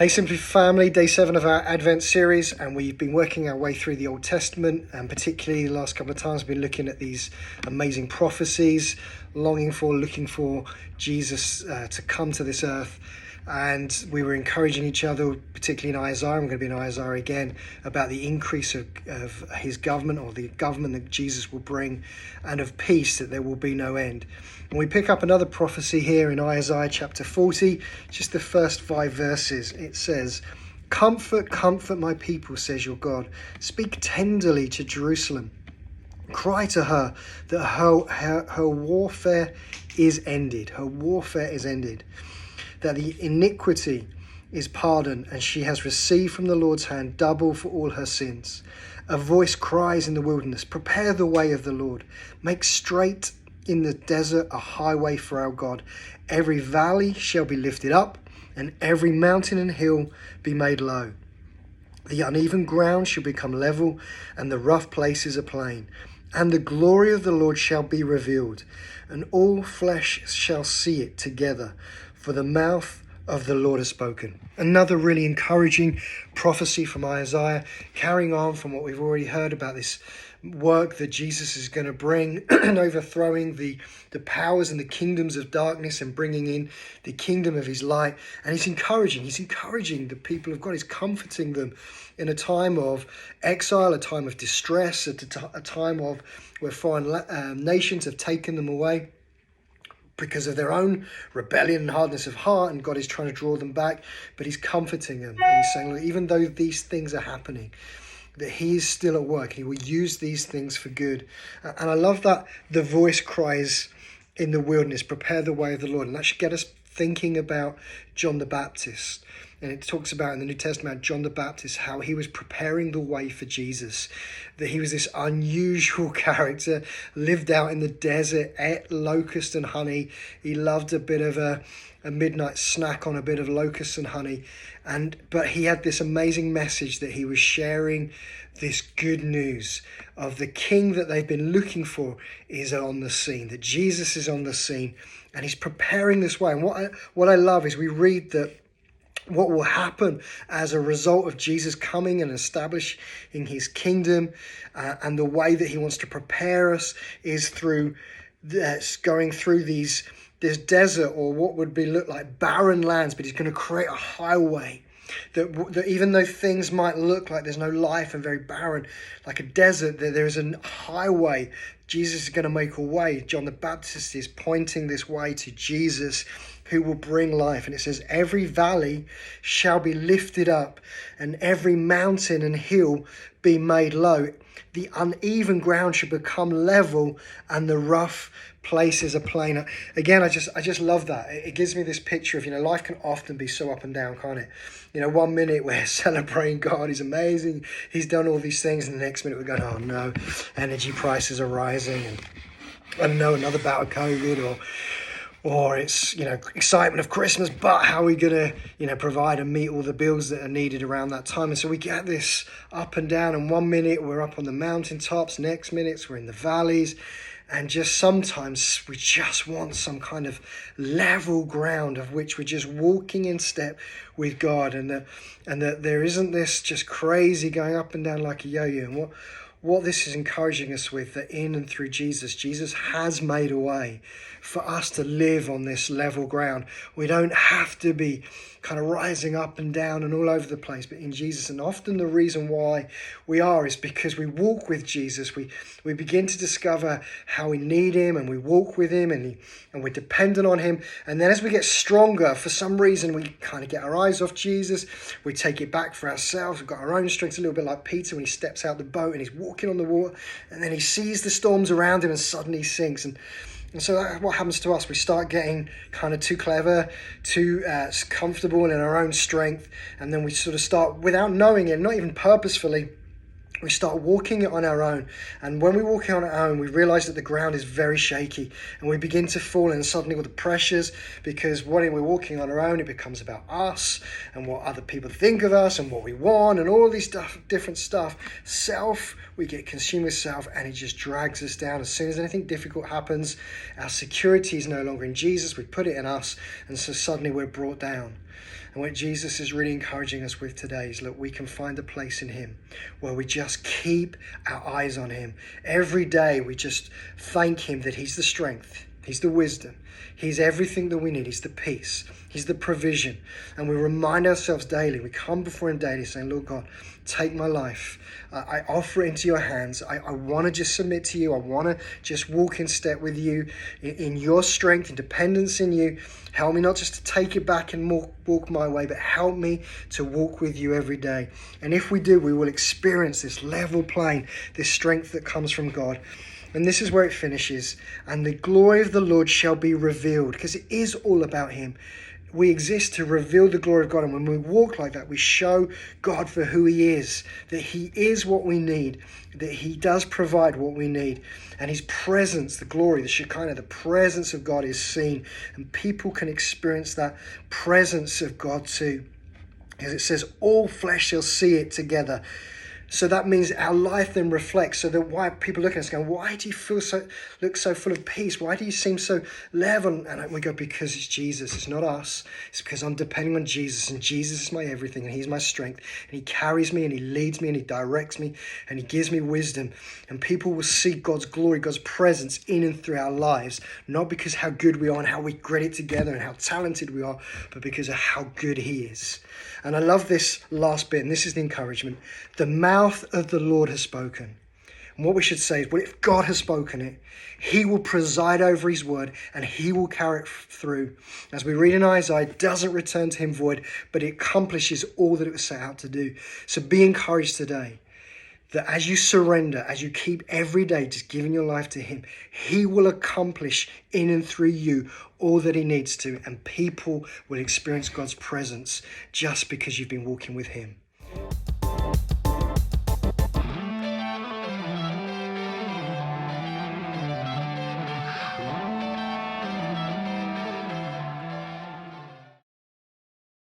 Hey Simply family, day 7 of our Advent series, and we've been working our way through the Old Testament, and particularly the last couple of times we've been looking at these amazing prophecies, looking for Jesus to come to this earth. And we were encouraging each other, particularly in Isaiah, I'm going to be in Isaiah again, about the increase of his government, or the government that Jesus will bring, and of peace, that there will be no end. And we pick up another prophecy here in Isaiah chapter 40, just the first 5 verses. It says, "Comfort, comfort my people, says your God. Speak tenderly to Jerusalem. Cry to her that her warfare is ended. Her warfare is ended. That the iniquity is pardoned, and she has received from the Lord's hand double for all her sins. A voice cries in the wilderness, prepare the way of the Lord. Make straight in the desert a highway for our God. Every valley shall be lifted up, and every mountain and hill be made low. The uneven ground shall become level, and the rough places a plain. And the glory of the Lord shall be revealed, and all flesh shall see it together, for the mouth of the Lord has spoken." Another really encouraging prophecy from Isaiah, carrying on from what we've already heard about this work that Jesus is going to bring, and overthrowing the powers and the kingdoms of darkness and bringing in the kingdom of his light. And he's encouraging the people of God. He's comforting them in a time of exile, a time of distress, a time of where foreign nations have taken them away because of their own rebellion and hardness of heart, and God is trying to draw them back, but he's comforting them, and he's saying, look, even though these things are happening, that he is still at work. He will use these things for good. And I love that the voice cries in the wilderness, prepare the way of the Lord. And that should get us thinking about John the Baptist. And it talks about in the New Testament, John the Baptist, how he was preparing the way for Jesus. That he was this unusual character, lived out in the desert, ate locust and honey. He loved a bit of a midnight snack on a bit of locust and honey. But he had this amazing message that he was sharing, this good news of the king that they've been looking for is on the scene, that Jesus is on the scene, and he's preparing this way. And what I love is we read that what will happen as a result of Jesus coming and establishing his kingdom, and the way that he wants to prepare us is through going through this desert, or what would look like barren lands, but he's going to create a highway that even though things might look like there's no life and very barren, like a desert, there is a highway. Jesus is going to make a way. John the Baptist is pointing this way to Jesus, who will bring life. And it says, every valley shall be lifted up, and every mountain and hill be made low. The uneven ground should become level, and the rough places are plain. Again, I just love that. It gives me this picture of, life can often be so up and down, can't it? 1 minute we're celebrating God, he's amazing, he's done all these things, and the next minute we're going, oh no, energy prices are rising, and I don't know, another bout of COVID, or it's, excitement of Christmas, but how are we going to, provide and meet all the bills that are needed around that time? And so we get this up and down, and 1 minute we're up on the mountaintops, next minute we're in the valleys, and just sometimes we just want some kind of level ground of which we're just walking in step with God, and that there isn't this just crazy going up and down like a yo-yo. And what this is encouraging us with, that in and through Jesus has made a way for us to live on this level ground. We don't have to be kind of rising up and down and all over the place, but in Jesus. And often the reason why we are is because we walk with Jesus. We begin to discover how we need him, and we walk with him, and we're dependent on him. And then as we get stronger, for some reason we kind of get our eyes off Jesus. We take it back for ourselves. We've got our own strength, a little bit like Peter when he steps out the boat and he's walking on the water, and then he sees the storms around him and suddenly he sinks. And so what happens to us? We start getting kind of too clever, too comfortable in our own strength, and then we sort of start, without knowing it, not even purposefully, we start walking it on our own. And when we walk it on our own, we realize that the ground is very shaky, and we begin to fall in suddenly with the pressures, because when we're walking on our own, it becomes about us and what other people think of us and what we want and all these different stuff. We get consumed with self, and it just drags us down. As soon as anything difficult happens, our security is no longer in Jesus. We put it in us, and so suddenly we're brought down. And what Jesus is really encouraging us with today is, look, we can find a place in him where we just keep our eyes on him. Every day we just thank him that he's the strength, he's the wisdom, he's everything that we need, he's the peace, he's the provision. And we remind ourselves daily, we come before him daily saying, Lord God, take my life. I offer it into your hands. I want to just submit to you. I want to just walk in step with you in your strength and dependence in you. Help me not just to take it back and walk my way, but help me to walk with you every day. And if we do, we will experience this level plane, this strength that comes from God. And this is where it finishes. And the glory of the Lord shall be revealed, because it is all about him. We exist to reveal the glory of God. And when we walk like that, we show God for who he is, that he is what we need, that he does provide what we need. And his presence, the glory, the Shekinah, the presence of God is seen. And people can experience that presence of God too. As it says, all flesh shall see it together. So that means our life then reflects, so that why people look at us going, why do you look so full of peace? Why do you seem so level? And we go, because it's Jesus. It's not us. It's because I'm depending on Jesus, and Jesus is my everything, and he's my strength, and he carries me, and he leads me, and he directs me, and he gives me wisdom. And people will see God's glory, God's presence in and through our lives, not because how good we are and how we grit it together and how talented we are, but because of how good he is. And I love this last bit, and this is the encouragement. The mouth of the Lord has spoken. And what we should say is, well, if God has spoken it, he will preside over his word and he will carry it through. As we read in Isaiah, it doesn't return to him void, but it accomplishes all that it was set out to do. So be encouraged today that as you surrender, as you keep every day just giving your life to him, he will accomplish in and through you all that he needs to, and people will experience God's presence just because you've been walking with him.